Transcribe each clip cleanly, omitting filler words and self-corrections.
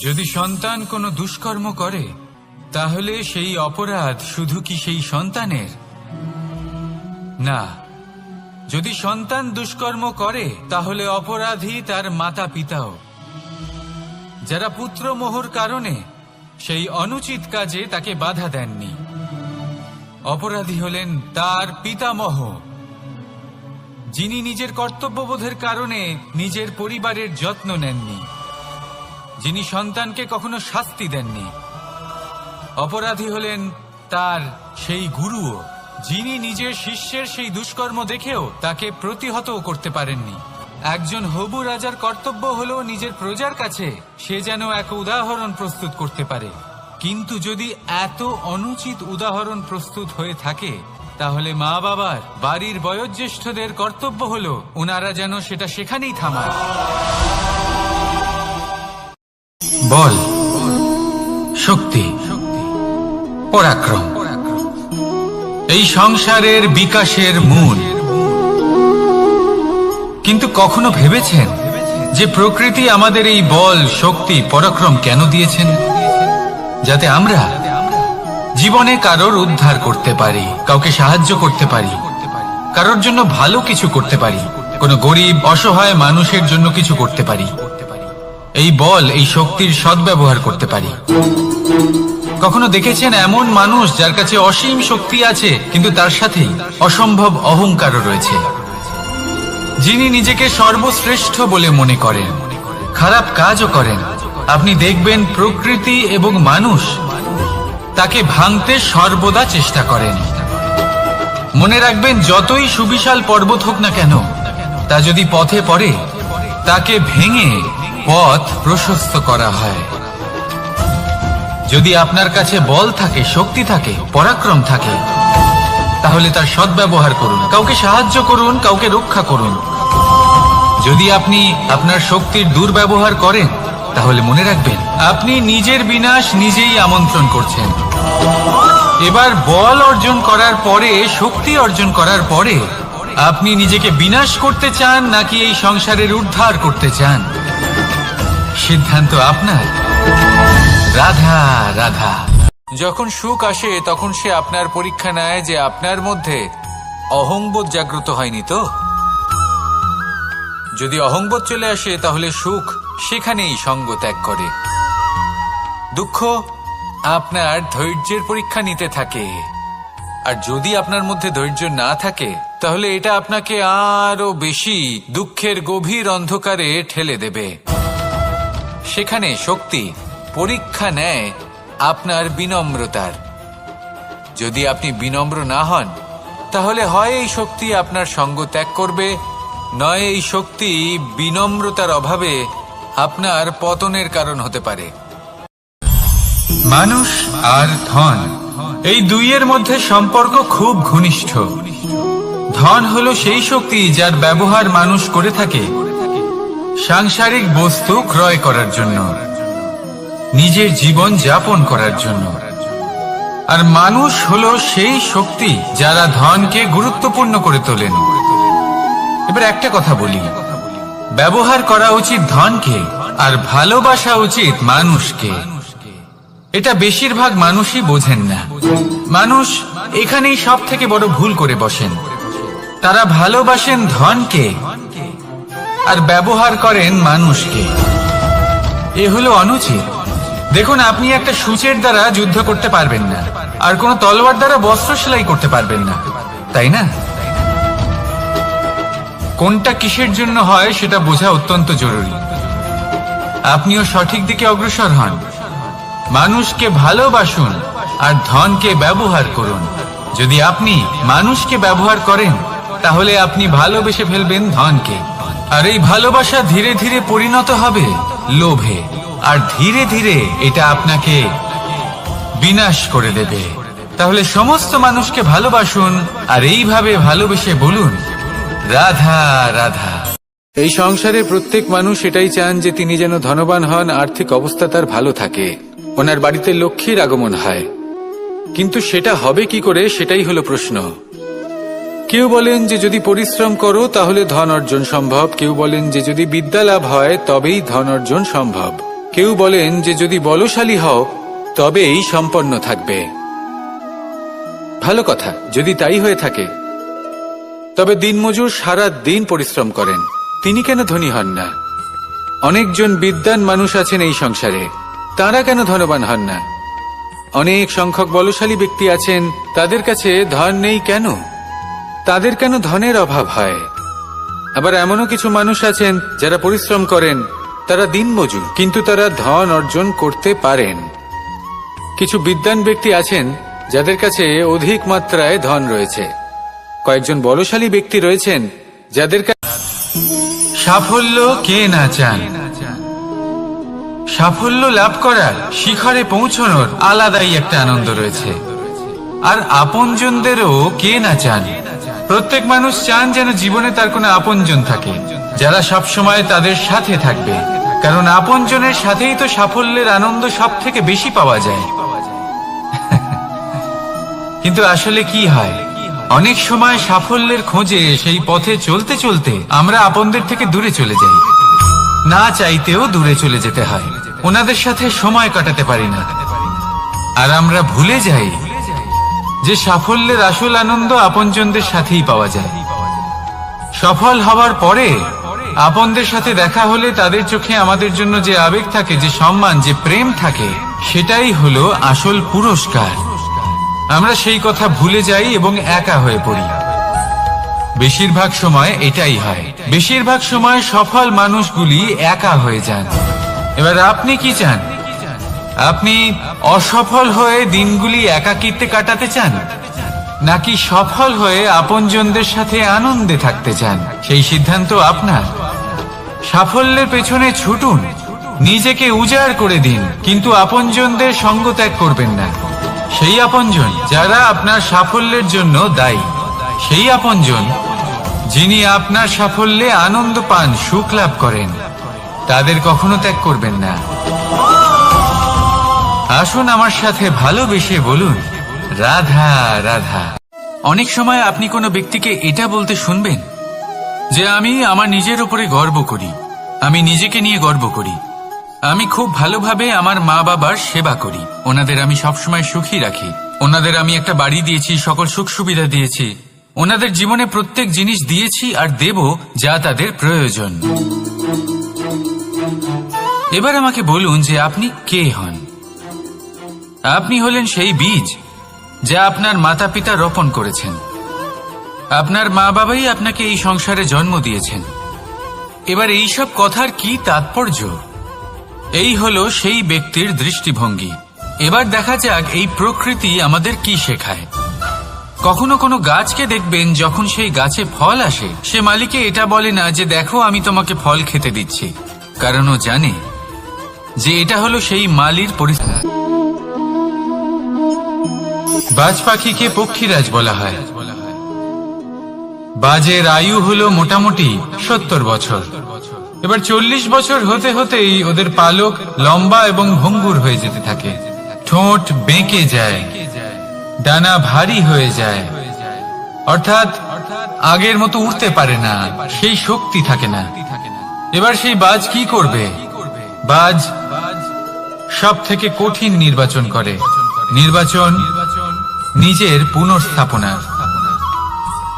যদি সন্তান কোনো দুষ্কর্ম করে তাহলে সেই অপরাধ শুধু কি সেই সন্তানের? না, যদি সন্তান দুষ্কর্ম করে তাহলে অপরাধী তার মাতা পিতাও, যারা পুত্রমোহর কারণে সেই অনুচিত কাজে তাকে বাধা দেননি। অপরাধী হলেন তার পিতামহ, যিনি নিজের কর্তব্যবোধের কারণে নিজের পরিবারের যত্ন নেননি, যিনি সন্তানকে কখনো শাস্তি দেননি। অপরাধী হলেন তার সেই গুরুও, যিনি নিজের শিষ্যের সেই দুষ্কর্ম দেখেও তাকে প্রতিহতও করতে পারেননি। একজন হবু রাজার কর্তব্য হলো নিজের প্রজার কাছে সে যেন এক উদাহরণ প্রস্তুত করতে পারে, কিন্তু যদি এত অনুচিত উদাহরণ প্রস্তুত হয়ে থাকে তাহলে মা বাবার, বাড়ির বয়োজ্যেষ্ঠদের কর্তব্য হলো ওনারা যেন সেটা সেখানেই থামায়। বল, শক্তি, পরাক্রম এই সংসারের বিকাশের মূল। কিন্তু কখনো ভেবেছেন যে প্রকৃতি আমাদের এই বল, শক্তি, পরাক্রম কেন দিয়েছেন? যাতে আমরা জীবনে কারোর উদ্ধার করতে পারি, কাউকে সাহায্য করতে পারি, কারোর জন্য ভালো কিছু করতে পারি, কোনো গরিব অসহায় মানুষের জন্য কিছু করতে পারি। এই বল, এই শক্তির সদ্ব্যবহার করতে পারি। কখনো দেখেছেন এমন মানুষ যার কাছে অসীম শক্তি আছে কিন্তু তার সাথেই অসম্ভব অহংকারও রয়েছে, যিনি নিজেকে সর্বশ্রেষ্ঠ বলে মনে করেন, খারাপ কাজও করেন। আপনি দেখবেন প্রকৃতি এবং মানুষ তাকে ভাঙতে সর্বদা চেষ্টা করেন। মনে রাখবেন, যতই সুবিশাল পর্বত হোক না কেন, তা যদি পথে পড়ে তাকে ভেঙে পথ প্রশস্ত করা হয়। যদি আপনার কাছে বল থাকে, শক্তি থাকে, পরাক্রম থাকে, তাহলে তার সদ্ব্যবহার করুন, কাউকে সাহায্য করুন, কাউকে রক্ষা করুন। যদি আপনি আপনার শক্তির দুর্ব্যবহার করেন তাহলে মনে রাখবেন আপনি নিজের বিনাশ নিজেই আমন্ত্রণ করছেন। এবার বল অর্জন করার পরে, শক্তি অর্জন করার পরে আপনি নিজেকে বিনাশ করতে চান নাকি এই সংসারের উদ্ধার করতে চান? সিদ্ধান্ত আপনার। রাধা রাধা। যখন সুখ আসে তখন সে আপনার পরীক্ষা নেয় যে আপনার মধ্যে অহংবোধ জাগ্রত হয়নি তো। যদি অহংবোধ চলে আসে তাহলে সুখ সেখানেই সঙ্গ ত্যাগ করে। দুঃখ আপনার ধৈর্যের পরীক্ষা নিতে থাকে, আর যদি আপনার মধ্যে ধৈর্য না থাকে তাহলে এটা আপনাকে আরো বেশি দুঃখের গভীর অন্ধকারে ঠেলে দেবে। সেখানে শক্তি পরীক্ষা নেয় আপনার বিনম্রতার। যদি আপনি বিনম্র না হন তাহলে হয় এই শক্তি আপনার সঙ্গ ত্যাগ করবে, নয় এই শক্তি বিনম্রতার অভাবে আপনার পতনের কারণ হতে পারে। মানুষ আর ধন, এই দুইয়ের মধ্যে সম্পর্ক খুব ঘনিষ্ঠ। ধন হলো সেই শক্তি যার ব্যবহার মানুষ করে থাকে সাংসারিক বস্তু ক্রয় করার জন্য, নিজের জীবন যাপন করার জন্য। আর মানুষ হলো সেই শক্তি যারা ধনকে গুরুত্বপূর্ণ করে তোলেন। এবার একটা কথা বলি, ব্যবহার করা উচিত ধনকে আর ভালোবাসা উচিত মানুষকে। এটা বেশিরভাগ মানুষই বোঝেন না। মানুষ এখানেই সব থেকে বড় ভুল করে বসেন। তারা ভালোবাসেন ধনকে আর ব্যবহার করেন মানুষকে। এ হলো অনুচিত। দেখুন, আপনি একটা সূচের দ্বারা যুদ্ধ করতে পারবেন না, আর কোন তলোয়ার দ্বারা বস্ত্র সেলাই করতে পারবেন না, তাই না? কোনটা কিসের জন্য হয় সেটা বোঝা অত্যন্ত জরুরি। আপনিও সঠিক দিকে অগ্রসর হন। মানুষকে ভালোবাসুন আর ধনকে ব্যবহার করুন। যদি আপনি মানুষকে ব্যবহার করেন তাহলে আপনি ভালোবেসে ফেলবেন ধনকে, আর এই ভালোবাসা ধীরে ধীরে পরিণত হবে লোভে, আর ধীরে ধীরে এটা আপনাকে বিনাশ করে দেবে। তাহলে সমস্ত মানুষকে ভালোবাসুন আর এইভাবে ভালোবেসে বলুন, রাধা রাধা। এই সংসারে প্রত্যেক মানুষ এটাই চান যে তিনি যেন ধনবান হন, আর্থিক অবস্থা তার ভালো থাকে, ওনার বাড়িতে লক্ষ্মীর আগমন হয়। কিন্তু সেটা হবে কি করে, সেটাই হলো প্রশ্ন। কেউ বলেন যে যদি পরিশ্রম করো তাহলে ধন অর্জন সম্ভব, কেউ বলেন যে যদি বিদ্যা লাভ হয় তবেই ধন অর্জন সম্ভব। কেউ বলেন যে যদি বলশালী হও তবেই সম্পন্ন থাকবে। ভালো কথা, যদি তাই হয়ে থাকে, তবে দিনমজুর সারা দিন পরিশ্রম করেন, তিনি কেন ধনী হন না? অনেকজন বিদ্বান মানুষ আছেন এই সংসারে, তারা কেন ধনবান হন না? অনেক সংখ্যক বলশালী ব্যক্তি আছেন, তাদের কাছে ধন নেই কেন? তাদের কেন ধনের অভাব হয়? আবার এমনও কিছু মানুষ আছেন যারা পরিশ্রম করেন, তারা দিনমজুর, কিন্তু তারা ধন অর্জন করতে পারেন। কিছু বিদ্বান ব্যক্তি আছেন যাদের কাছে অধিক মাত্রায় ধন রয়েছে। কয়েকজন বলশালী ব্যক্তি রয়েছেন যাদের কাছে সাফল্য কে না চান? সাফল্য লাভ করার, শিখরে পৌঁছানোর আলাদাই একটা আনন্দ রয়েছে। আর আপনজনদেরও কে না চান? প্রত্যেক মানুষ চান যেন জীবনে তার কোনো আপনজন থাকে, যারা সবসময় তাদের সাথে থাকবে, কারণ আপনজনের সাথেই তো সাফল্যের আনন্দ সব থেকে বেশি পাওয়া যায়। কিন্তু আসলে কি হয়, অনেক সময় সাফল্যের খোঁজে সেই পথে চলতে চলতে আমরা আপনদের থেকে দূরে চলে যাই। না চাইতেও দূরে চলে যেতে হয়, ওনাদের সাথে সময় কাটাতে পারি না। আর আমরা ভুলে যাই যে সাফল্যের আসল আনন্দ আপনজনদের সাথেই পাওয়া যায়। সফল হওয়ার পরে আপনদের সাথে দেখা হলে তাদের চোখে আমাদের জন্য যে আবেগ থাকে, যে সম্মান, যে প্রেম থাকে, সেটাই হলো আসল পুরস্কার। আমরা সেই কথা ভুলে যাই এবং একা হয়ে পড়ি। বেশিরভাগ সময় এটাই হয়, বেশিরভাগ সময় সফল মানুষগুলি একা হয়ে যান। এবার আপনি কি চান? আপনি অসফল হয়ে দিনগুলি একাকিত্বে কাটাতে চান, নাকি সফল হয়ে আপনজনদের সাথে আনন্দে থাকতে চান? সেই সিদ্ধান্ত আপনার। সাফল্যের পেছনে ছুটুন, নিজেকে উজাড় করে দিন, কিন্তু আপনজনদের সঙ্গ ত্যাগ করবেন না। সেই আপনজন যারা আপনার সাফল্যের জন্য দায়ী, সেই আপনজন যিনি আপনার সাফল্যে আনন্দ পান, সুখ লাভ করেন, তাদের কখনো ত্যাগ করবেন না। আসুন আমার সাথে ভালোবেসে বলুন, রাধা রাধা। অনেক সময় আপনি কোনো ব্যক্তিকে এটা বলতে শুনবেন যে আমি আমার নিজের উপরে গর্ব করি, আমি নিজেকে নিয়ে গর্ব করি, আমি খুব ভালোভাবে আমার মা বাবার সেবা করি, ওনাদের আমি সবসময় সুখী রাখি, ওনাদের আমি একটা বাড়ি দিয়েছি, সকল সুখ সুবিধা দিয়েছি, ওনাদের জীবনে প্রত্যেক জিনিস দিয়েছি আর দেব যা তাদের প্রয়োজন। এবার আমাকে বলুন যে আপনি কে হন? আপনি হলেন সেই বীজ যা আপনার মাতা পিতা রোপণ করেছেন। আপনার মা বাবাই আপনাকে এই সংসারে জন্ম দিয়েছেন। এবার এইসব কথার কি তাৎপর্য? এই হলো সেই ব্যক্তির দৃষ্টিভঙ্গি। এবার দেখা যাক এই প্রকৃতি আমাদের কি শেখায়। কখনো কোনো গাছকে দেখবেন, যখন সেই গাছে ফল আসে, সে মালিকে এটা বলে না যে দেখো আমি তোমাকে ফল খেতে দিচ্ছি, কারণ ও জানে যে এটা হলো সেই মালির পরিস্থিতি। বাজ পাখিকে পক্ষীরাজ বলা হয়। বাজের আয়ু হলো মোটামুটি 70 বছর। এবার 40 বছর হতে হতেই ওদের পালক লম্বা এবং ভঙ্গুর হয়ে যেতে থাকে, ঠোঁট বেঁকে যায়, ডানা ভারী হয়ে যায়, অর্থাৎ আগের মতো উঠতে পারে না, সেই শক্তি থাকে না। এবার সেই বাজ কি করবে? বাজ সব থেকে কঠিন নির্বাচন করে, নির্বাচন নিজের পুনর্স্থাপনা।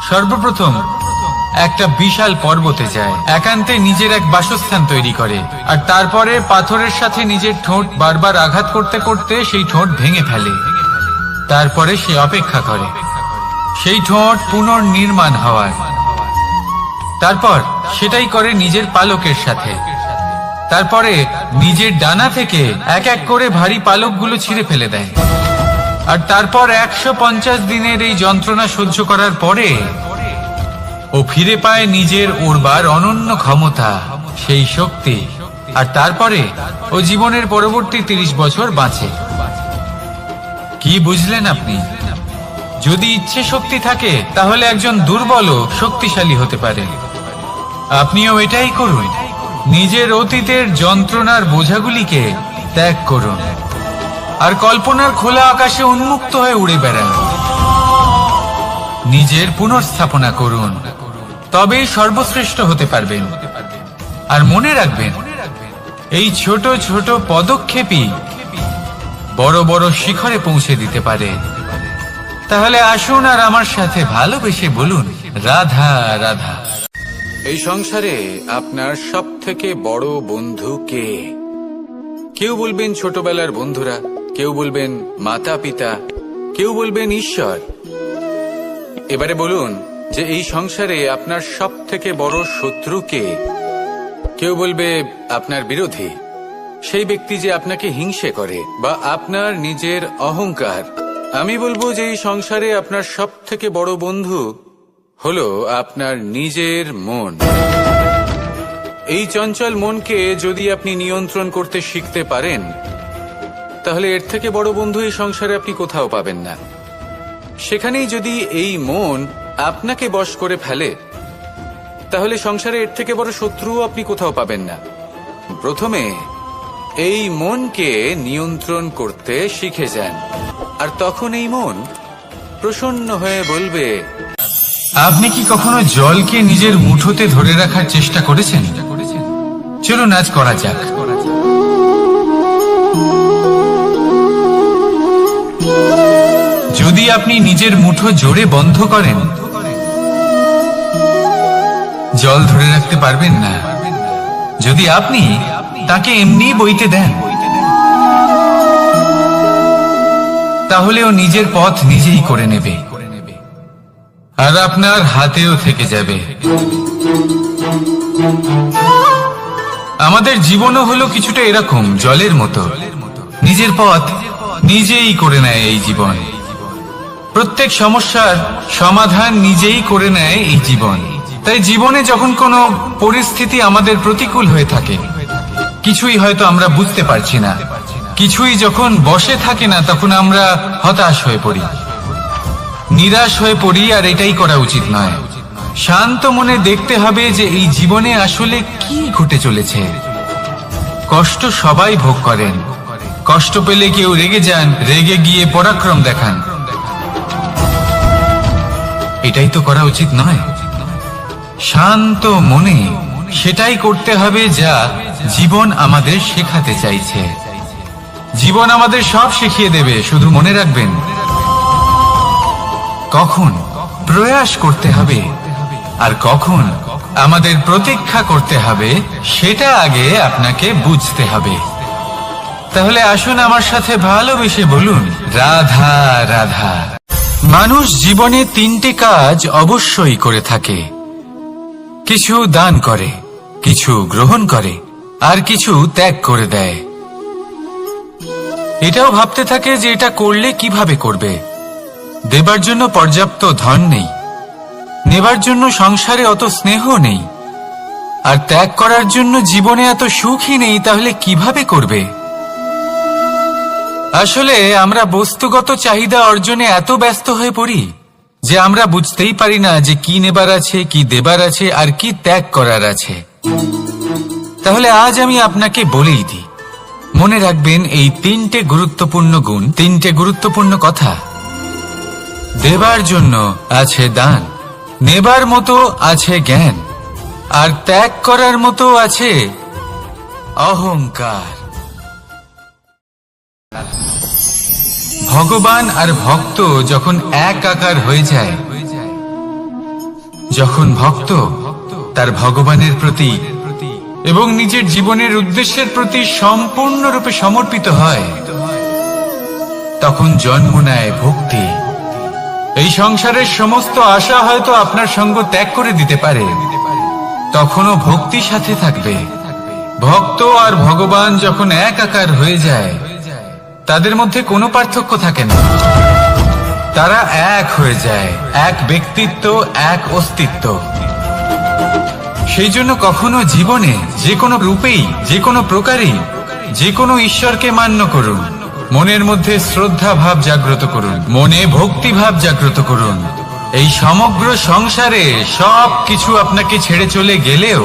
সর্বপ্রথম একটা বিশাল পর্বতে যায়, একান্তে নিজের এক বাসস্থান তৈরি করে, আর তারপরে পাথরের সাথে নিজের ঠোঁট বারবার আঘাত করতে করতে সেই ঠোঁট ভেঙে ফেলে। তারপরে সে অপেক্ষা করে সেই ঠোঁট পুনর্নির্মাণ হওয়ার। তারপর সেটাই করে নিজের পালকের সাথে। তারপরে নিজের ডানা থেকে এক এক করে ভারী পালকগুলো ছিঁড়ে ফেলে দেয়। আর তারপর 150 দিনের এই যন্ত্রণা সহ্য করার পরে ও ফিরে পায় নিজের উড়বার অনন্য ক্ষমতা, সেই শক্তি। আর তারপরে ও জীবনের পরবর্তী 30 বছর বাঁচে। কি বুঝলেন আপনি? যদি ইচ্ছে শক্তি থাকে তাহলে একজন দুর্বলও শক্তিশালী হতে পারে। আপনিও এটাই করুন, নিজের অতীতের যন্ত্রণার বোঝাগুলিকে ত্যাগ করুন আর কল্পনার খোলা আকাশে উন্মুক্ত হয়ে উড়ে বেড়ান। নিজের পুনর্স্থাপনা করুন, তবেই সর্বশ্রেষ্ঠ হতে পারবেন। আর মনে রাখবেন, এই ছোট ছোট পদক্ষেপই বড় বড় শিখরে পৌঁছে দিতে পারে। তাহলে আসুন আর আমার সাথে ভালোবেসে বলুন, রাধা রাধা। এই সংসারে আপনার সব থেকে বড় বন্ধু কে? কেউ বলবেন ছোটবেলার বন্ধুরা, কেউ বলবেন মাতা পিতা, কেউ বলবেন ঈশ্বর। এবারে বলুন যে এই সংসারে আপনার সব থেকে বড় শত্রু কে? কেউ বলবে আপনার বিরোধী, সেই ব্যক্তি যে আপনাকে হিংসে করে, বা আপনার নিজের অহংকার। আমি বলবো যে এই সংসারে আপনার সব থেকে বড় বন্ধু হলো আপনার নিজের মন। এই চঞ্চল মনকে যদি আপনি নিয়ন্ত্রণ করতে শিখতে পারেন, তাহলে এর থেকে বড় বন্ধু এই সংসারে আপনি কোথাও পাবেন না। সেখানেই যদি এই মন আপনাকে বশ করে ফেলে, তাহলে সংসারে এর থেকে বড় শত্রুও আপনি কোথাও পাবেন না। প্রথমে এই মনকে নিয়ন্ত্রণ করতে শিখে যান, আর তখন এই মন প্রসন্ন হয়ে বলবে। আপনি কি কখনো জলকে নিজের মুঠোতে ধরে রাখার চেষ্টা করেছেন? চলুন আজ করা যাক। যদি আপনি নিজের মুঠো জোরে বন্ধ করেন, জল ধরে রাখতে পারবেন না। যদি আপনি তাকে এমনি বইতে দেন, তাহলে ও নিজের পথ নিজেই করে নেবে, আর আপনার হাতেও থেকে যাবে। আমাদের জীবনও হলো কিছুটা এরকম, জলের মতো। নিজের পথ নিজেই করে নেয় এই জীবন। প্রত্যেক সমস্যার সমাধান নিজেই করে নেয় এই জীবন। তাই জীবনে যখন কোনো পরিস্থিতি আমাদের প্রতিকূল হয়ে থাকে, কিছুই হয়তো আমরা বুঝতে পারছি না, কিছুই যখন বসে থাকে না, তখন আমরা হতাশ হয়ে পড়ি, নিরাশ হয়ে পড়ি। আর এটাই করা উচিত নয়। শান্ত মনে দেখতে হবে যে এই জীবনে আসলে কি ঘটে চলেছে। কষ্ট সবাই ভোগ করেন। কষ্ট পেলে কেউ রেগে যান, রেগে গিয়ে পরাক্রম দেখান। এটাই তো করা উচিত নয়। শান্ত মনে সেটাই করতে হবে যা জীবন আমাদের শেখাতে চাইছে। জীবন আমাদের সব শিখিয়ে দেবে, শুধু মনে রাখবেন কখন প্রয়াস করতে হবে আর কখন আমাদের প্রতীক্ষা করতে হবে, সেটা আগে আপনাকে বুঝতে হবে। তাহলে আসুন আমার সাথে ভালোবেসে বলুন, রাধা রাধা। মানুষ জীবনে তিনটে কাজ অবশ্যই করে থাকে। কিছু দান করে, কিছু গ্রহণ করে, আর কিছু ত্যাগ করে দেয়। এটাও ভাবতে থাকে যে এটা করলে কিভাবে করবে। দেবার জন্য পর্যাপ্ত ধন নেই, নেবার জন্য সংসারে অত স্নেহ নেই, আর ত্যাগ করার জন্য জীবনে এত সুখই নেই। তাহলে কিভাবে করবে? আসলে আমরা বস্তুগত চাহিদা অর্জনে এত ব্যস্ত হয়ে পড়ি যে আমরা বুঝতেই পারি না যে কি নেবার আছে, কি দেবার আছে, আর কি ত্যাগ করার আছে। তাহলে আজ আমি আপনাকে বলেই দিই, মনে রাখবেন এই তিনটে গুরুত্বপূর্ণ গুণ, তিনটে গুরুত্বপূর্ণ কথা। দেবার জন্য আছে দান, নেবার মতো আছে জ্ঞান, আর ত্যাগ করার মতো আছে অহংকার। ভগবান আর ভক্ত যখন একাকার হয়ে যায়, যখন ভক্ত তার ভগবানের প্রতি এবং নিজের জীবনের উদ্দেশ্যের প্রতি সম্পূর্ণরূপে সমর্পিত হয়, তখন জন্ম নেয় ভক্তি। এই সংসারের সমস্ত আশা হয়তো আপনার সঙ্গ ত্যাগ করে দিতে পারে, তখনও ভক্তি সাথে থাকবে। ভক্ত আর ভগবান যখন একাকার হয়ে যায়, তাদের মধ্যে কোনো পার্থক্য থাকে না। তারা এক হয়ে যায়, এক ব্যক্তিত্ব, এক অস্তিত্ব। সেই জন্য কখনো জীবনে যে কোনো রূপেই, যে কোনো প্রকারেই, যে কোনো ঈশ্বরকে মান্য করুন। মনের মধ্যে শ্রদ্ধা ভাব জাগ্রত করুন, মনে ভক্তি ভাব জাগ্রত করুন। এই সমগ্র সংসারে সব কিছু আপনাকে ছেড়ে চলে গেলেও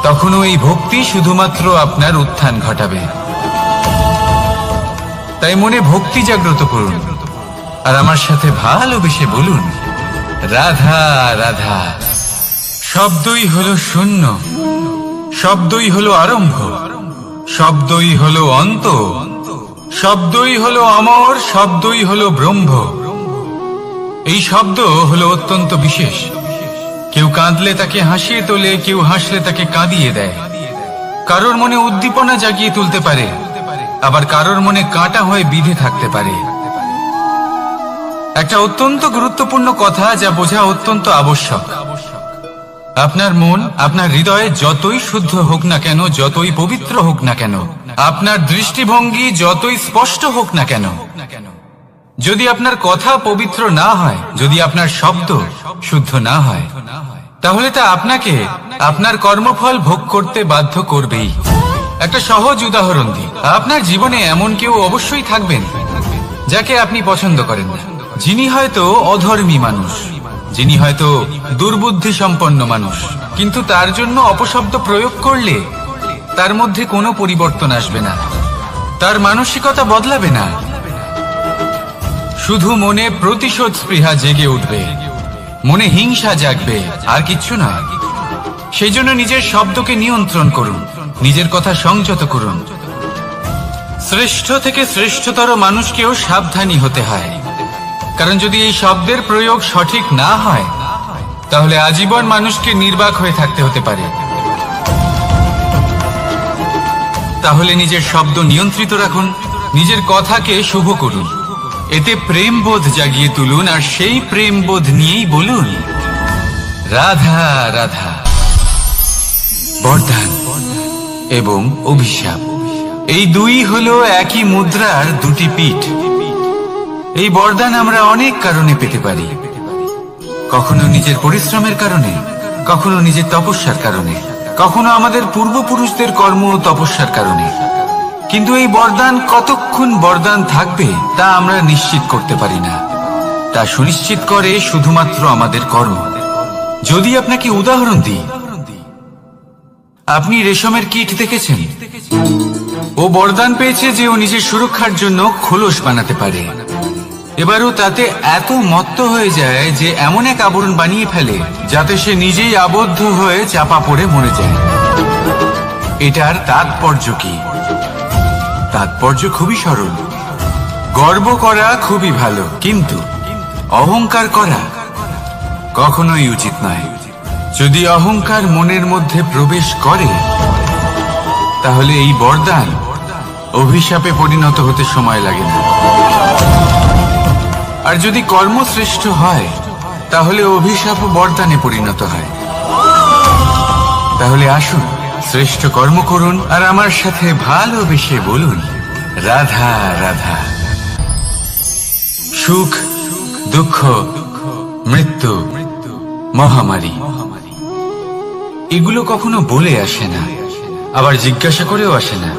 তখনও এই ভক্তি শুধুমাত্র আপনার উত্থান ঘটাবে। তাই মনে ভক্তি জাগ্রত করুন, আর আমার সাথে ভালোবেসে বলুন, রাধা রাধা। শব্দই হলো শূন্য, শব্দই হলো আরম্ভ, শব্দই হলো অন্ত, শব্দই হলো অমর, শব্দই হলো ব্রহ্ম। এই শব্দ হলো অত্যন্ত বিশেষ। কেউ কাঁদলে তাকে হাসিয়ে তোলে, কেউ হাসলে তাকে কাঁদিয়ে দেয়। কারোর মনে উদ্দীপনা জাগিয়ে তুলতে পারে, আবার কারোর মনে কাঁটা হয়ে বিঁধে থাকতে পারে। একটা অত্যন্ত গুরুত্বপূর্ণ কথা, যা বোঝা অত্যন্ত আবশ্যক। আপনার মন, আপনার হৃদয়ে যতই শুদ্ধ হোক না কেন, যতই পবিত্র হোক না কেন, আপনার দৃষ্টিভঙ্গি যতই স্পষ্ট হোক না কেন, যদি আপনার কথা পবিত্র না হয়, যদি আপনার শব্দ শুদ্ধ না হয়, তাহলে তা আপনাকে আপনার কর্মফল ভোগ করতে বাধ্য করবেই। একটা সহজ উদাহরণ দিই। আপনার জীবনে এমন কেউ অবশ্যই থাকবেন যাকে আপনি পছন্দ করেন না, যিনি হয়তো অধর্মী মানুষ, যিনি হয়তো দুর্বুদ্ধি সম্পন্ন মানুষ, কিন্তু তার জন্য অপশব্দ প্রয়োগ করলে তার মধ্যে কোনো পরিবর্তন আসবে না, তার মানসিকতা বদলাবে না, শুধু মনে প্রতিশোধ স্পৃহা জেগে উঠবে, মনে হিংসা জাগবে, আর কিচ্ছু না। সেই জন্য নিজের শব্দকে নিয়ন্ত্রণ করুন, নিজের কথা সংযত করুন। শ্রেষ্ঠ থেকে শ্রেষ্ঠতর মানুষকেও সাবধানী হতে হয়, কারণ যদি এই শব্দের প্রয়োগ সঠিক না হয়, তাহলে আজীবন মানুষকে নির্বাক হয়ে থাকতে হতে পারে। তাহলে নিজের শব্দ নিয়ন্ত্রিত রাখুন, নিজের কথাকে শুভ করুন, এতে প্রেমবোধ জাগিয়ে তুলুন, আর সেই প্রেমবোধ নিয়েই বলুন রাধা রাধা। বরদান এবং অভিশাপ, এই দুই হলো একই মুদ্রার দুটি পিঠ। এই বরদান আমরা অনেক কারণে পেতে পারি, কখনো নিজের পরিশ্রমের কারণে, কখনো নিজের তপস্যার কারণে, কখনো আমাদের পূর্বপুরুষদের কর্ম ও তপস্যার কারণে। কিন্তু এই বরদান কতক্ষণ বরদান থাকবে তা আমরা নিশ্চিত করতে পারি না, তা সুনিশ্চিত করে শুধুমাত্র আমাদের কর্ম। যদি আপনাকে উদাহরণ দিই, আপনি রেশমের কীট দেখেছেন? ও বরদান পেয়েছে যে ও নিজের সুরক্ষার জন্য খোলস বানাতে পারে। এবারও তাতে এত মত্ত হয়ে যায় যে এমন এক আবরণ বানিয়ে ফেলে যাতে সে নিজেই আবদ্ধ হয়ে চাপা পড়ে মরে যায়। এটার তাৎপর্য কি? তাৎপর্য খুবই সরল। গর্ব করা খুবই ভালো, কিন্তু অহংকার করা কখনোই উচিত নয়। যদি অহংকার মনের মধ্যে প্রবেশ করে, তাহলে এই বরদান অভিশাপে পরিণত হতে সময় লাগে না। আর যদি কর্মশ্রেষ্ঠ হয়, তাহলে অভিশাপ বরদানে পরিণত হয়। তাহলে আসুন শ্রেষ্ঠ কর্ম করুন, আর আমার সাথে ভালোবেসে বলুন রাধা রাধা। সুখ, দুঃখ, মৃত্যু, মহামারী, এগুলো কখনো বলে আসে না, আবার জিজ্ঞাসা করেও আসে না।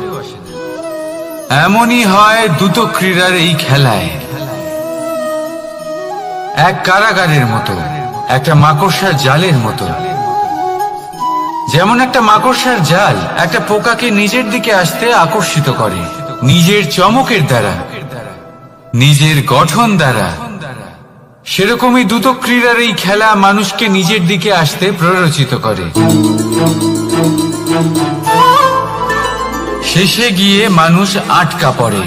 এমনই হয় দ্রুত ক্রীড়ার এই খেলায়। এক কারাগারের মতো, একটা মাকড়সার জালের মতো। যেমন একটা মাকড়সার জাল একটা পোকাকে নিজের দিকে আসতে আকর্ষিত করে নিজের চমকের দ্বারা, নিজের গঠন দ্বারা, সেরকমই দ্রুত ক্রীড়ার এই খেলা মানুষকে নিজের দিকে আসতে প্ররোচিত করে। শেষে গিয়ে মানুষ আটকা পড়ে।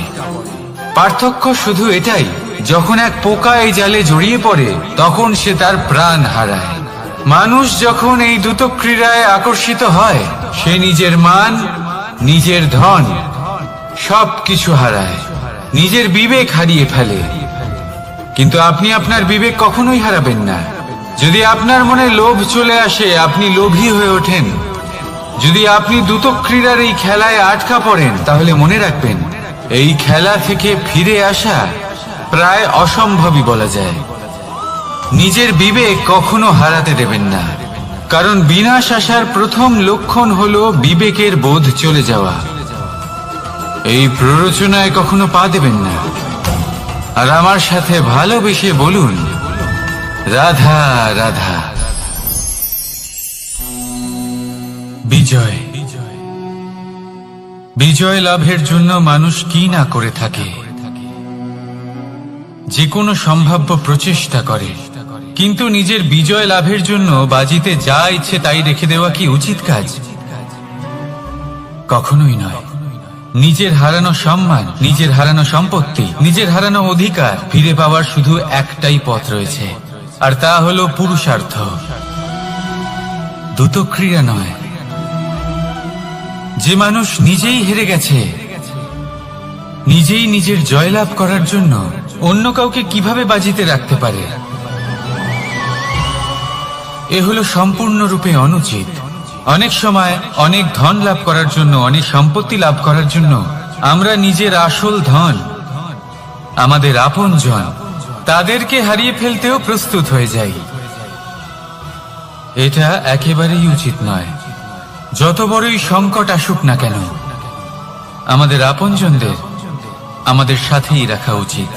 পার্থক্য শুধু এটাই, যখন এক পোকা এই জালে জড়িয়ে পড়ে, তখন সে তার প্রাণ হারায়। মানুষ যখন এই দ্রুত ক্রীড়ায় আকর্ষিত হয়, সে নিজের মান, নিজের ধন সবকিছু হারায়, নিজের বিবেক হারিয়ে ফেলে। কিন্তু আপনি আপনার বিবেক কখনোই হারাবেন না। যদি আপনার মনে লোভ চলে আসে, আপনি লোভী হয়ে ওঠেন। যদি আপনি দ্রুত ক্রীড়ার এই খেলায় আটকা পড়েন, তাহলে মনে রাখবেন, এই খেলা থেকে ফিরে আসা প্রায় অসম্ভবই বলা যায়। নিজের বিবেক কখনো হারাতে দেবেন না, কারণ বিনাশ আসার প্রথম লক্ষণ হলো বিবেকের বোধ চলে যাওয়া। এই প্ররোচনায় কখনো পা দেবেন না। আর আমার সাথে ভালোবেসে বলুন রাধা রাধা। বিজয়, বিজয় লাভের জন্য মানুষ কি না করে থাকে, যে কোনো সম্ভাব্য প্রচেষ্টা করে। কিন্তু নিজের বিজয় লাভের জন্য বাজিতে যা ইচ্ছে তাই রেখে দেওয়া কি উচিত কাজ? কখনোই নয়। নিজের হারানো সম্মান, নিজের হারানো সম্পত্তি, নিজের হারানো অধিকার ফিরে পাওয়ার শুধু একটাই পথ রয়েছে, আর তা হলো পুরুষার্থ, দ্যুতক্রিয়া নয়। যে মানুষ নিজেই হেরে গেছে, নিজেই নিজের জয়লাভ করার জন্য অন্য কাউকে কিভাবে বাজিতে রাখতে পারে, এ হলো সম্পূর্ণরূপে অনুচিত। অনেক সময় অনেক ধন লাভ করার জন্য, অনেক সম্পত্তি লাভ করার জন্য আমরা নিজের আসল ধন, আমাদের আপনজন, তাদেরকে হারিয়ে ফেলতেও প্রস্তুত হয়ে যাই। এটা একেবারেই উচিত নয়। যত বড়ই সংকট আসুক না কেন, আমাদের আপনজনদের আমাদের সাথেই রাখা উচিত।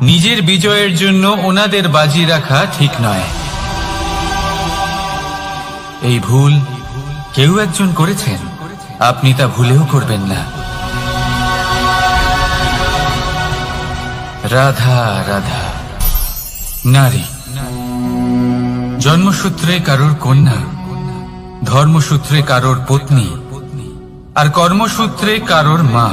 নিজের বিজয়ের জন্য ওনাদের বাজি রাখা ঠিক নয়। এই ভুল কেউ একজন করেছেন, আপনি তা ভুলেও করবেন না। রাধা রাধা। নারী জন্মসূত্রে কারোর কন্যা, ধর্মসূত্রে কারোর পত্নী, আর কর্মসূত্রে কারোর মা।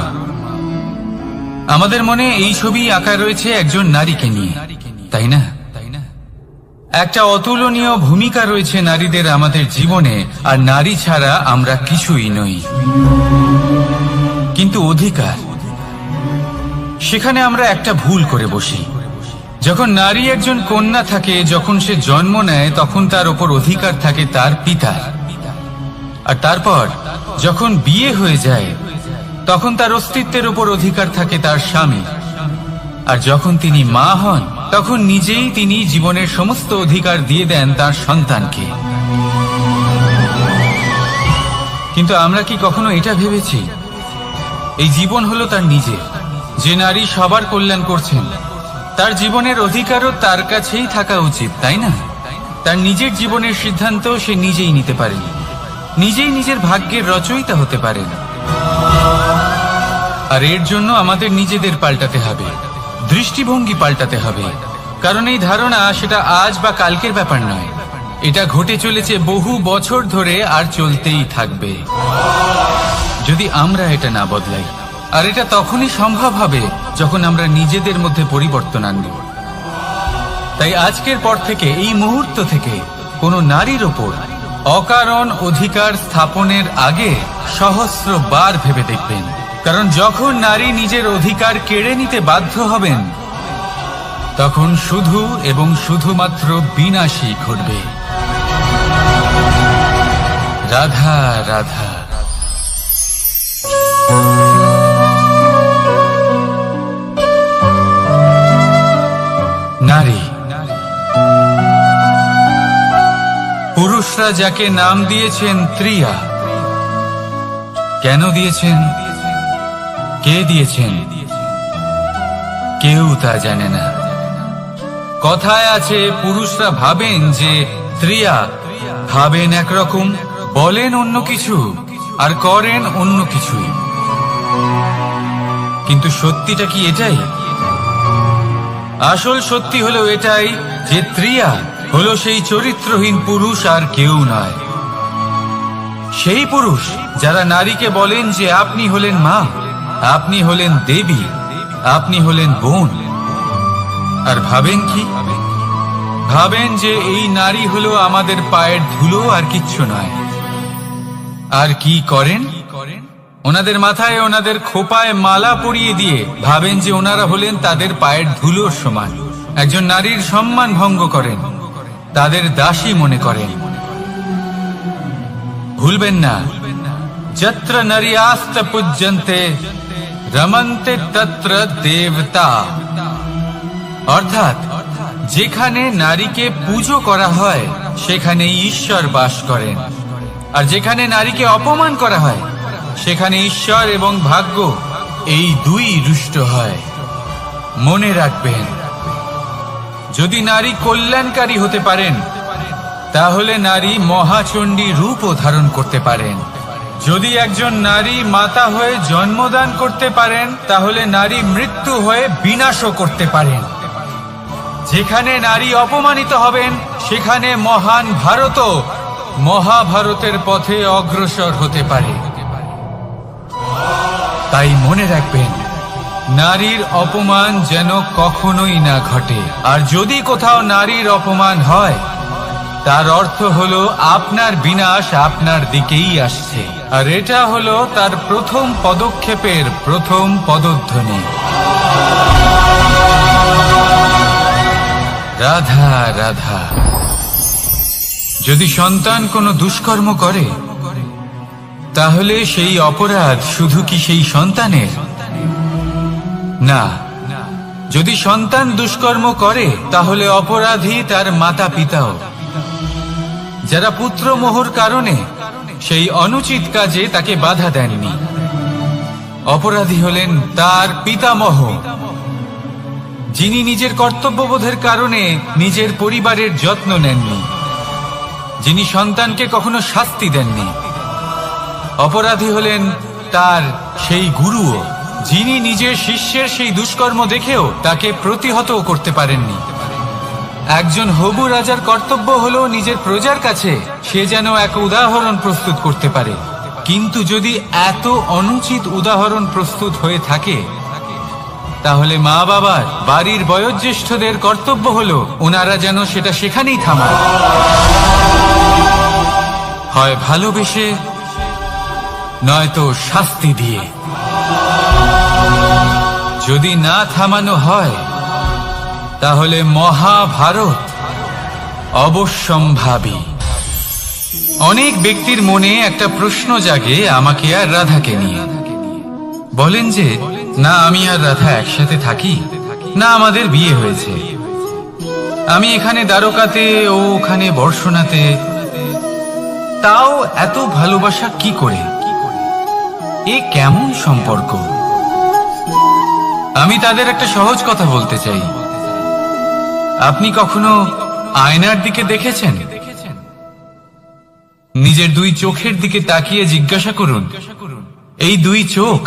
আমাদের মনে এই ছবি আঁকা রয়েছে একজন নারীকে নিয়ে, তাই না? একটা অতুলনীয় ভূমিকা রয়েছে নারীদের আমাদের জীবনে, আর নারী ছাড়া আমরা কিছুই নই। কিন্তু অধিকার, সেখানে আমরা একটা ভুল করে বসি। যখন নারী একজন কন্যা থাকে, যখন সে জন্ম নেয়, তখন তার ওপর অধিকার থাকে তার পিতার। আর তারপর যখন বিয়ে হয়ে যায়, তখন তার অস্তিত্বের ওপর অধিকার থাকে তার স্বামী। আর যখন তিনি মা হন, তখন নিজেই তিনি জীবনের সমস্ত অধিকার দিয়ে দেন তার সন্তানকে। কিন্তু আমরা কি কখনো এটা ভেবেছি এই জীবন হলো তার নিজের? যে নারী সবার কল্যাণ করছেন, তার জীবনের অধিকারও তার কাছেই থাকা উচিত, তাই না? তার নিজের জীবনের সিদ্ধান্ত সে নিজেই নিতে পারেন, নিজেই নিজের ভাগ্যের রচয়িতা হতে পারেন। আর এর জন্য আমাদের নিজেদের পাল্টাতে হবে, দৃষ্টিভঙ্গি পাল্টাতে হবে। কারণ এই ধারণা সেটা আজ বা কালকের ব্যাপার নয়, এটা ঘটে চলেছে বহু বছর ধরে, আর চলতেই থাকবে যদি আমরা এটা না বদলাই। আর এটা তখনই সম্ভব হবে যখন আমরা নিজেদের মধ্যে পরিবর্তন আনব। তাই আজকের পর থেকে, এই মুহূর্ত থেকে, কোনো নারীর ওপর অকারণ অধিকার স্থাপনের আগে সহস্রবার ভেবে দেখবেন। কারণ যখন নারী নিজের অধিকার কেড়ে নিতে বাধ্য হবেন, তখন শুধু এবং শুধুমাত্র বিনাশই ঘটবে। রাধা রাধা। নারী, পুরুষরা যাকে নাম দিয়েছেন ত্রিয়া, কেন দিয়েছেন, কে দিয়েছেন, কেউ তা জানে না। কথায় আছে, পুরুষরা ভাবেন যে ত্রিয়া, ভাবেন একরকম, বলেন অন্য কিছু, আর করেন অন্য কিছুই। কিন্তু সত্যিটা কি এটাই? আসল সত্যি হলো এটাই যে ত্রিয়া হলো সেই চরিত্রহীন পুরুষ, আর কেউ নয়। সেই পুরুষ যারা নারীকে বলেন যে আপনি হলেন মা, আপনি হলেন দেবী, আপনি হলেন বোন। আর ভাবেন কি? ভাবেন যে এই নারী হলো আমাদের পায়ের ধুলো, আর কিচ্ছু নয়। আর কি করেন? ওনাদের মাথায়, ওনাদের খোপায় মালা পরিয়ে দিয়ে ভাবেন যে ওনারা হলেন তাদের পায়ের ধুলোর সমান। একজন নারীর সম্মান ভঙ্গ করেন, তাদের দাসী মনে করেন। ভুলবেন না, যত্র নারীয়াস্ত পূজ্যন্তে রমন্তে তত্র দেবতা। অর্থাৎ যেখানে নারীকে পুজো করা হয়, সেখানে ঈশ্বর বাস করেন। আর যেখানে নারীকে অপমান করা হয়, সেখানে ঈশ্বর এবং ভাগ্য এই দুই রুষ্ট হয়। মনে রাখবেন, যদি নারী কল্যাণকারী হতে পারেন, তাহলে নারী মহাচণ্ডী রূপও ধারণ করতে পারেন। যদি একজন নারী মাতা হয়ে জন্মদান করতে পারেন, তাহলে নারী মৃত্যু হয়ে বিনাশও করতে পারেন। যেখানে নারী অপমানিত হবেন, সেখানে মহান ভারতও মহাভারতের পথে অগ্রসর হতে পারে। তাই মনে রাখবেন, নারীর অপমান যেন কখনোই না ঘটে। আর যদি কোথাও নারীর অপমান হয়, তার অর্থ হলো আপনার বিনাশ আপনার দিকেই আসছে। আর এটা হলো তার প্রথম পদক্ষেপের প্রথম পদধ্বনি। রাধা রাধা। যদি সন্তান কোনো দুষ্কর্ম করে, তাহলে সেই অপরাধ শুধু কি সেই সন্তানের? না। যদি সন্তান দুষ্কর্ম করে, তাহলে অপরাধী তার মাতা পিতাও, যারা পুত্র মোহর কারণে সেই অনুচিত কাজে তাকে বাধা দেননি। অপরাধী হলেন তার পিতামহ, যিনি নিজের কর্তব্যবোধের কারণে নিজের পরিবারের যত্ন নেননি, যিনি সন্তানকে কখনো শাস্তি দেননি। অপরাধী হলেন তার সেই গুরুও, যিনি নিজের শিষ্যের সেই দুষ্কর্ম দেখেও তাকে প্রতিহত করতে পারেননি। একজন হবু রাজার কর্তব্য হলো নিজের প্রজার কাছে সে যেন এক উদাহরণ প্রস্তুত করতে পারে। কিন্তু যদি এত অনুচিত উদাহরণ প্রস্তুত হয়ে থাকে, তাহলে মা বাবার, বাড়ির বয়োজ্যেষ্ঠদের কর্তব্য হলো ওনারা যেন সেটা সেখানেই থামায়, হয় ভালোবেসে নয়তো শাস্তি দিয়ে। যদি না থামানো হয়, তাহলে মহাভারত অবশ্যম্ভাবী। অনেক ব্যক্তির মনে একটা প্রশ্ন জাগে আমাকে আর রাধাকে নিয়ে। বলেন যে, না আমি আর রাধা একসাথে থাকি, না আমাদের বিয়ে হয়েছে, আমি এখানে দ্বারকাতে ও ওখানে বর্ষণাতে, তাও এত ভালোবাসা কি করে? এ কেমন সম্পর্ক? আমি তাদের একটা সহজ কথা বলতে চাই। আপনি কখনো আয়নার দিকে দেখেছেন? নিজের দুই চোখের দিকে তাকিয়ে জিজ্ঞাসা করুন, এই দুই চোখ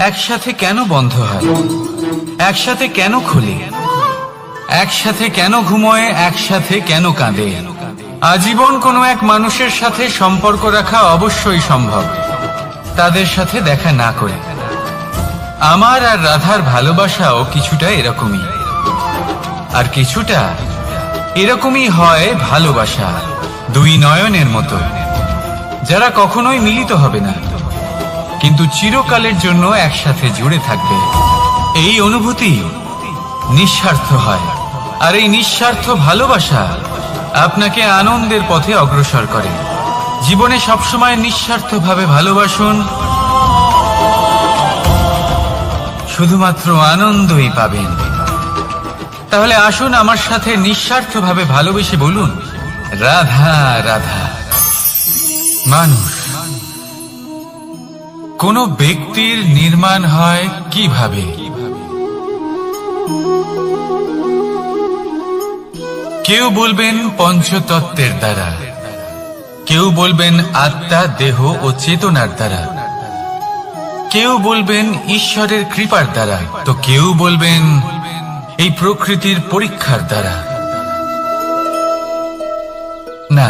একসাথে কেন বন্ধ হয়, একসাথে কেন খোলে, একসাথে কেন ঘুমোয়, একসাথে কেন কাঁদে? আজীবন কোনো এক মানুষের সাথে সম্পর্ক রাখা অবশ্যই সম্ভব, তাদের সাথে দেখা না করে। আমার আর রাধার ভালোবাসাও কিছুটা এরকমই, আর কিছুটা এরকমই হয় ভালোবাসা দুই নয়নের মতো, যারা কখনোই মিলিত হবে না, কিন্তু চিরকালের জন্য একসাথে জুড়ে থাকবে। এই অনুভূতি নিঃস্বার্থ হয়, আর এই নিঃস্বার্থ ভালোবাসা আপনাকে আনন্দের পথে অগ্রসর করে। জীবনে সবসময় নিঃস্বার্থভাবে ভালোবাসুন, শুধুমাত্র আনন্দই পাবেন। তাহলে আসুন আমার সাথে নিঃস্বার্থভাবে ভালোবেসে বলুন, রাধা রাধা। মানুষ, কোন ব্যক্তির নির্মাণ হয় কিভাবে? কেউ বলবেন পঞ্চতত্ত্বের দ্বারা, কেউ বলবেন আত্মা, দেহ ও চেতনার দ্বারা, কেউ বলবেন ঈশ্বরের কৃপার দ্বারা, তো কেউ বলবেন এই প্রকৃতির পরীক্ষার দ্বারা। না,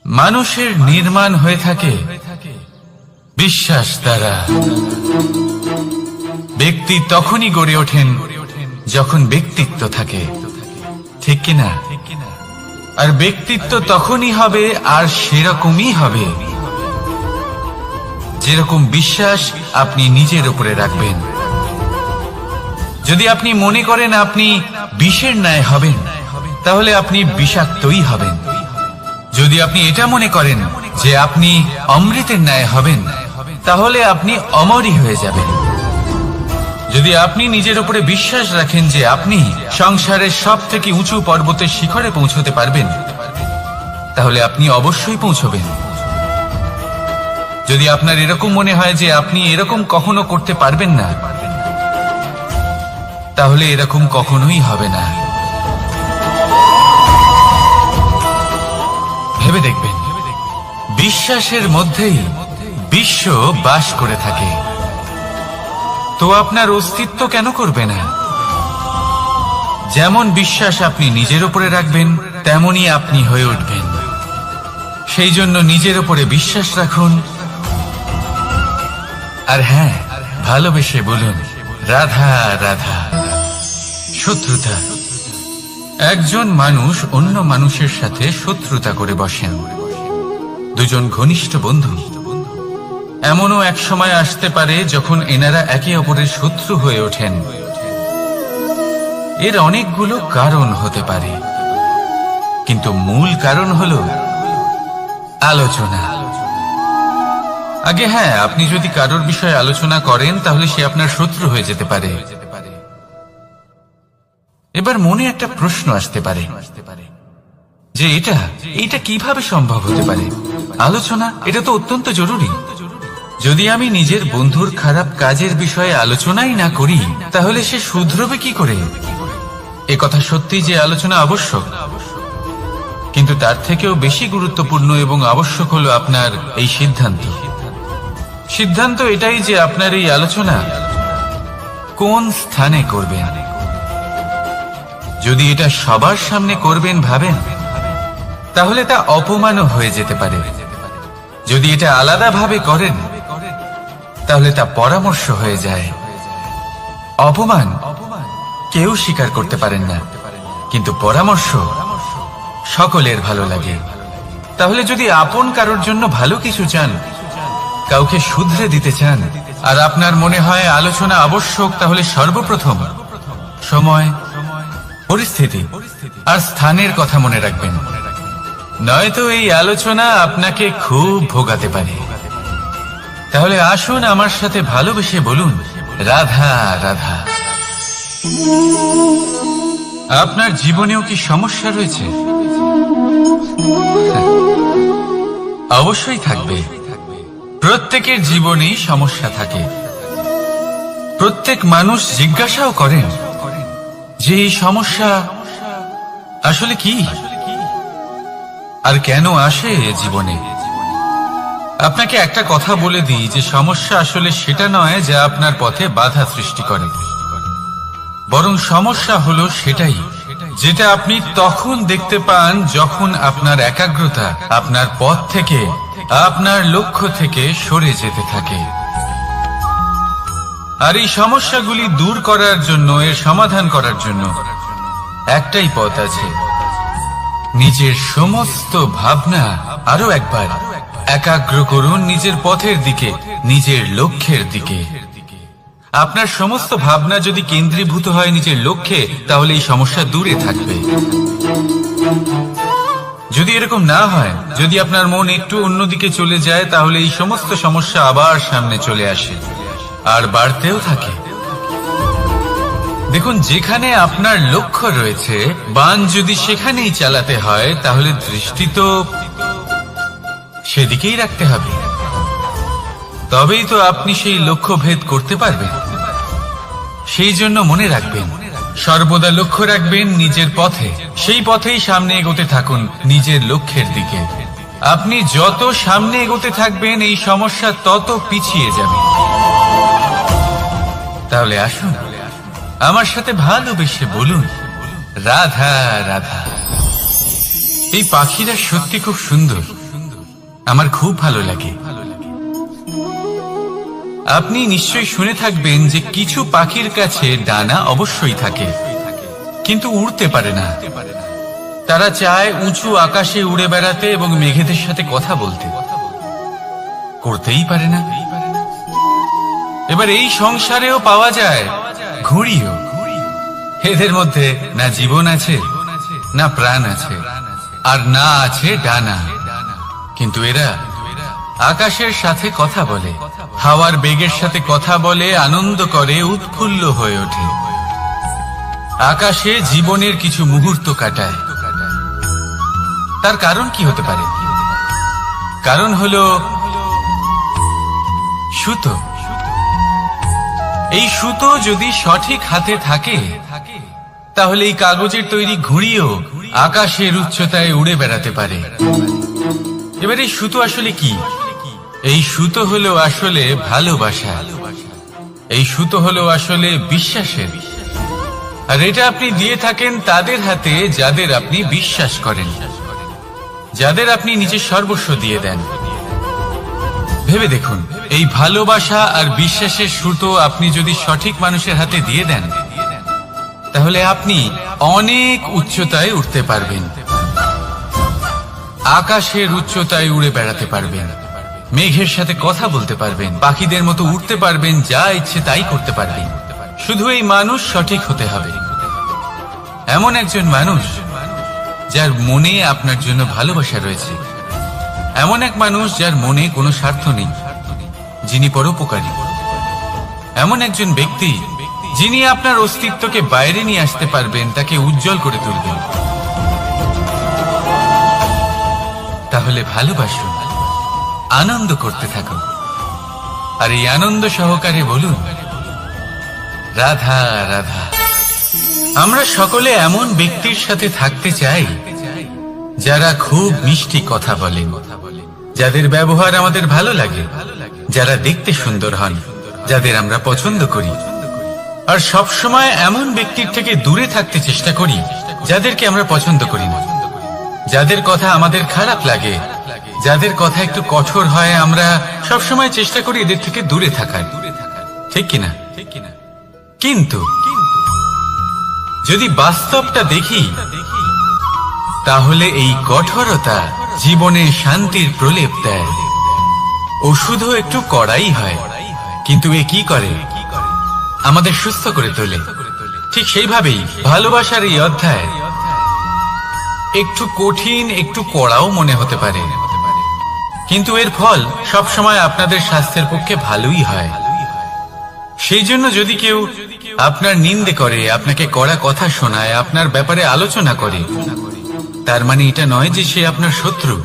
মানুষের নির্মাণ হয়ে থাকে বিশ্বাস দ্বারা। ব্যক্তি তখনই গড়ে ওঠেন যখন ব্যক্তিত্ব থাকে, ঠিক কিনা? আর ব্যক্তিত্ব তখনই হবে আর সেরকমই হবে যেরকম বিশ্বাস আপনি নিজের উপরে রাখবেন। যদি আপনি মনে করেন আপনি বিষের ন্যায় হবেন, তাহলে আপনি বিষাক্তই হবেন। যদি আপনি এটা মনে করেন যে আপনি অমৃতের ন্যায় হবেন, তাহলে আপনি অমরই হয়ে যাবেন। যদি আপনি নিজের উপরে বিশ্বাস রাখেন যে আপনি সংসারের সব থেকে উঁচু পর্বতের শিখরে পৌঁছতে পারবেন, তাহলে আপনি অবশ্যই পৌঁছবেন। যদি আপনার এরকম মনে হয় যে আপনি এরকম কখনো করতে পারবেন না, তাহলে এরকম কখনোই হবে না। ভেবে দেখবেন, বিশ্বাসের মধ্যেই বিশ্ব বাস করে থাকে, তো আপনার অস্তিত্ব কেন করবে না? যেমন বিশ্বাস আপনি নিজের উপরে রাখবেন, তেমনই আপনি হয়ে উঠবেন। সেই জন্য নিজের উপরে বিশ্বাস রাখুন, আর হ্যাঁ, ভালোবেসে বলুন রাধা রাধা। শত্রুতা, একজন মানুষ অন্য মানুষের সাথে শত্রুতা করে বসেন। দুজন ঘনিষ্ঠ বন্ধু, এমনও এক সময় আসতে পারে যখন এনারা একে অপরের শত্রু হয়ে ওঠেন। এর অনেকগুলো কারণ হতে পারে, কিন্তু মূল কারণ হলো আলোচনা। আগে হ্যাঁ, আপনি যদি কারোর বিষয়ে আলোচনা করেন তাহলে সে আপনার শত্রু হয়ে যেতে পারে। এবার মনে একটা প্রশ্ন আসতে পারে যে এটা কিভাবে সম্ভব হতে পারে? আলোচনা, এটা তো অত্যন্ত জরুরি। যদি আমি নিজের বন্ধুর খারাপ কাজের বিষয়ে আলোচনাই না করি তাহলে সে শুধরবে কি করে? এ কথা সত্যি যে আলোচনা আবশ্যক, কিন্তু তার থেকেও বেশি গুরুত্বপূর্ণ এবং আবশ্যক হলো আপনার এই সিদ্ধান্ত এটাই যে আপনার এই আলোচনা কোন স্থানে করবেন। যদি এটা সবার সামনে করবেন ভাবেন, তাহলে তা অপমানও হয়ে যেতে পারে। যদি এটা আলাদাভাবে করেন তাহলে তা পরামর্শ হয়ে যায়। অপমান কেউ স্বীকার করতে পারেন না, কিন্তু পরামর্শ সকলের ভালো লাগে। তাহলে যদি আপন কারোর জন্য ভালো কিছু চান, কাউকে শুধরে দিতে চান, আর আপনার মনে হয় আলোচনা আবশ্যক, তাহলে সর্বপ্রথম সময়, পরিস্থিতি আর স্থানের কথা মনে রাখবেন। নয়তো এই আলোচনা আপনাকে খুব ভোগাতে পারে। তাহলে আসুন আমার সাথে ভালোবেসে বলুন রাধা রাধা। আপনার জীবনেও কি সমস্যা রয়েছে? অবশ্যই থাকবে। প্রত্যেকের জীবনেই সমস্যা থাকে। প্রত্যেক মানুষ জিজ্ঞাসাও করেন যে এই সমস্যা আসলে কি আর কেন আসে জীবনে। আপনাকে একটা কথা বলে দিই যে সমস্যা আসলে সেটা নয় যা আপনার পথে বাধা সৃষ্টি করে, বরং সমস্যা হলো সেটাই যেটা আপনি তখন দেখতে পান যখন আপনার একাগ্রতা আপনার পথ থেকে, আপনার লক্ষ্য থেকে সরে যেতে থাকে। আর এই সমস্যাগুলি দূর করার জন্য, এর সমাধান করার জন্য একটাই পথ আছে। নিজের সমস্ত ভাবনা আরো একবার একাগ্র করুন নিজের পথের দিকে, নিজের লক্ষ্যের দিকে। আপনার সমস্ত ভাবনা যদি কেন্দ্রীভূত হয় নিজের লক্ষ্যে, তাহলে এই সমস্যা দূরে থাকবে। যদি এরকম না হয়, যদি আপনার মন একটু অন্যদিকে চলে যায়, তাহলে এই সমস্ত সমস্যা আবার সামনে চলে আসে আর বাড়তেও থাকে। দেখুন, যেখানে আপনার লক্ষ্য রয়েছে, বাণ যদি সেখানেই চালাতে হয়, তাহলে দৃষ্টি তো সেদিকেই রাখতে হবে। তবেই তো আপনি সেই লক্ষ্য ভেদ করতে পারবেন। সেই জন্য মনে রাখবেন, সর্বদা লক্ষ্য রাখবেন নিজের পথে, সেই পথেই সামনে এগোতে থাকুন নিজের লক্ষ্যের দিকে। আপনি যত সামনে এগোতে থাকবেন এই সমস্যা তত পিছিয়ে যাবে। তাহলে আসুন আমার সাথে ভালোবেসে বলুন রাধা রাধা। এই পাখিরা সত্যি খুব সুন্দর, আমার খুব ভালো লাগে। আপনি নিশ্চয়ই শুনে থাকবেন যে কিছু পাখির কাছে ডানা অবশ্যই থাকে, কিন্তু উড়তে পারে না। তারা চায় উঁচু আকাশে উড়ে বেড়াতে এবং মেঘেদের সাথে কথা বলতে, করতেই পারে না। এবার এই সংসারেও পাওয়া যায় ঘুড়িও। এদের মধ্যে না জীবন আছে, না প্রাণ আছে, আর না আছে ডানা, কিন্তু এরা আকাশের সাথে কথা বলে, হাওয়ার বেগের সাথে কথা বলে, আনন্দ করে, উৎফুল্ল হয়ে ওঠে। আকাশে জীবনের কিছু মুহূর্ত কাটায়। তার কারণ কি হতে পারে? কারণ হলো সুতো। এই সুতো যদি সঠিক হাতে থাকে, তাহলে এই কাগজের তৈরি ঘুড়িও আকাশের উচ্চতায় উড়ে বেড়াতে পারে। এবার এই সুতো আসলে কি? এই সুতো হলো আসলে ভালোবাসা। এই সুতো হলো আসলে বিশ্বাসের। আর এটা আপনি দিয়ে থাকেন তাদের হাতে যাদের আপনি বিশ্বাস করেন, যাদের আপনি নিজের সর্বস্ব দিয়ে দেন। ভেবে দেখুন, এই ভালোবাসা আর বিশ্বাসের সুতো আপনি যদি সঠিক মানুষের হাতে দিয়ে দেন, তাহলে আপনি অনেক উচ্চতায় উঠতে পারবেন, আকাশের উচ্চতায় উড়ে বেড়াতে পারবেন, মেঘের সাথে কথা বলতে পারবেন, পাখিদের মতো উঠতে পারবেন, যা ইচ্ছে তাই করতে পারবেন। শুধু এই মানুষ সঠিক হতে হবে, এমন একজন মানুষ যার মনে আপনার জন্য ভালোবাসা রয়েছে, এমন এক মানুষ যার মনে কোনো স্বার্থ নেই, যিনি পরোপকারী, এমন একজন ব্যক্তি যিনি আপনার অস্তিত্বকে বাইরে নিয়ে আসতে পারবেন, তাকে উজ্জ্বল করে তুলবেন। তাহলে ভালোবাসুন, আনন্দ করতে থাকুন, আর এই আনন্দ সহকারে বলুন রাধা রাধা। আমরা সকলে এমন ব্যক্তির সাথে থাকতে চাই যারা খুব মিষ্টি কথা বলেন, যাদের ব্যবহার আমাদের ভালো লাগে, যারা দেখতে সুন্দর হন, যাদের আমরা পছন্দ করি। আর সবসময় এমন ব্যক্তির থেকে দূরে থাকতে চেষ্টা করি যাদেরকে আমরা পছন্দ করি না, যাদের কথা আমাদের খারাপ লাগে, যাদের কথা একটু কঠোর হয়। আমরা সবসময় চেষ্টা করি এদের থেকে দূরে থাকার, ঠিক কিনা? কিন্তু যদি বাস্তবটা দেখি, তাহলে এই কঠোরতা জীবনে শান্তির প্রলেপ দেয়। ওষুধও একটু কড়াই হয়, কিন্তু এ কি করে? আমাদের সুস্থ করে তোলে। ঠিক সেইভাবেই ভালোবাসার এই অধ্যায় একটু কঠিন, একটু কড়াও মনে হতে পারে, কিন্তু এর ফল সবসময় আপনাদের স্বাস্থ্যের পক্ষে ভালোই হয়। সেই জন্য যদি কেউ আপনার নিন্দে করে, আপনাকে কড়া কথা শোনায়, আপনার ব্যাপারে আলোচনা করে, তার মানে এটা নয় যে সে আপনার শত্রু।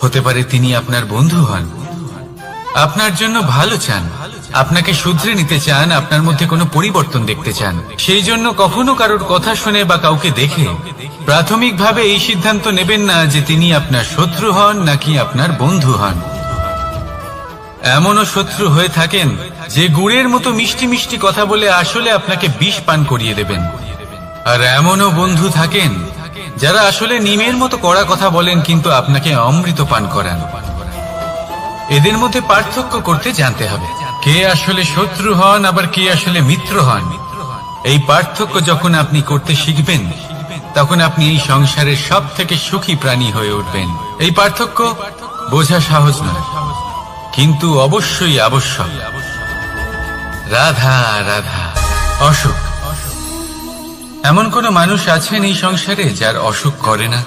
হতে পারে তিনি আপনার বন্ধু হন, আপনার জন্য ভালো চান, আপনাকে শুধরে নিতে চান, আপনার মধ্যে কোনো পরিবর্তন দেখতে চান। সেই জন্য কখনো কারোর কথা শুনে বা কাউকে দেখে প্রাথমিকভাবে এই সিদ্ধান্ত নেবেন না যে তিনি আপনার শত্রু হন নাকি আপনার বন্ধু হন। এমনও শত্রু হয়ে থাকেন যে গুড়ের মতো মিষ্টি মিষ্টি কথা বলে আসলে আপনাকে বিষ পান করিয়ে দেবেন। আর এমনও বন্ধু থাকেন যারা আসলে নিমের মতো কড়া কথা বলেন, কিন্তু আপনাকে অমৃত পান করান। এদের মধ্যে পার্থক্য করতে জানতে হবে, কে আসলে শত্রু হন আবার কে আসলে মিত্র হন। এই পার্থক্য যখন আপনি করতে শিখবেন, তখন আপনি এই সংসারের সব থেকে সুখী প্রাণী হয়ে উঠবেন। এই পার্থক্য বোঝা সহজ নয়, কিন্তু অবশ্যই আবশ্যক। রাধা রাধা। অসুখ। এমন কোন মানুষ আছেন এই সংসারে যার অসুখ করে না?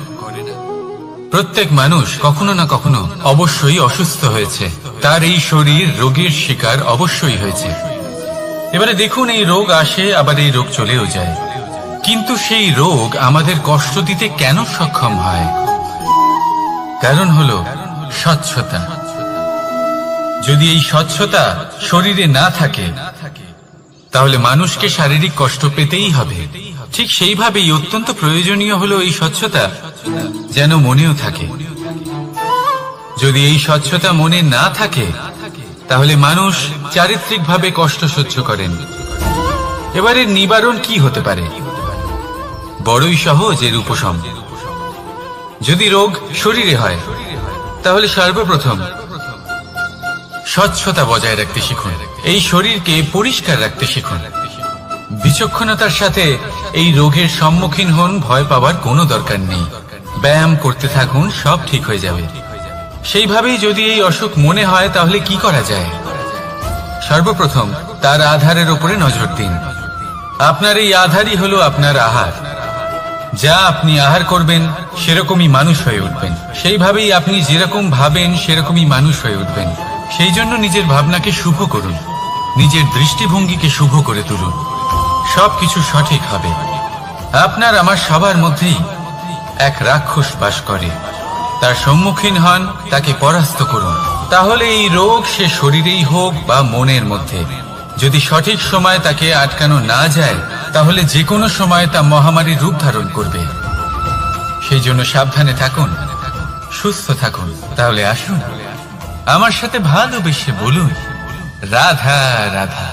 প্রত্যেক মানুষ কখনো না কখনো অবশ্যই অসুস্থ হয়েছে, তার এই শরীর রোগের শিকার অবশ্যই হয়েছে। এবারে দেখুন, এই রোগ আসে আবার এই রোগ চলেও যায়, কিন্তু সেই রোগ আমাদের কষ্ট দিতে কেন সক্ষম হয়? কারণ হলো স্বচ্ছতা। যদি এই স্বচ্ছতা শরীরে না থাকে, তাহলে মানুষকে শারীরিক কষ্ট পেতেই হবে। ঠিক সেইভাবেই অত্যন্ত প্রয়োজনীয় হলো এই স্বচ্ছতা যেন মনেও থাকে। যদি এই স্বচ্ছতা মনে না থাকে, তাহলে মানুষ চারিত্রিকভাবে কষ্ট সহ্য করেন। এবারে নিবারণ কি হতে পারে? বড়ই সহজ এর উপশম। যদি রোগ শরীরে হয়, তাহলে সর্বপ্রথম স্বচ্ছতা বজায় রাখতে শিখুন, এই শরীরকে পরিষ্কার রাখতে শিখুন। বিচক্ষণতার সাথে এই রোগের সম্মুখীন হন, ভয় পাওয়ার কোনো দরকার নেই। ব্যায়াম করতে থাকুন, সব ঠিক হয়ে যাবে। সেইভাবেই যদি এই অসুখ মনে হয়, তাহলে কি করা যায়? সর্বপ্রথম তার আধারের উপরে নজর দিন। আপনার এই আধারই হলো আপনার আহার। যা আপনি আহার করবেন, সেরকমই মানুষ হয়ে উঠবেন। সেইভাবেই আপনি যেরকম ভাবেন, সেরকমই মানুষ হয়ে উঠবেন। সেই জন্য নিজের ভাবনাকে শুভ করুন, নিজের দৃষ্টিভঙ্গিকে শুভ করে তুলুন, সবকিছু সঠিক হবে। আপনার আমার সবার মধ্যেই এক রাক্ষস বাস করে, তার সম্মুখীন হন, তাকে পরাস্ত করুন। তাহলে এই রোগ সে শরীরেই হোক বা মনের মধ্যে, যদি সঠিক সময় তাকে আটকানো না যায়, তাহলে যে কোনো সময় তা মহামারীর রূপ ধারণ করবে। সেই জন্য সাবধানে থাকুন, সুস্থ থাকুন। তাহলে আসুন আমার সাথে ভালোবেসে বলুন রাধা রাধা।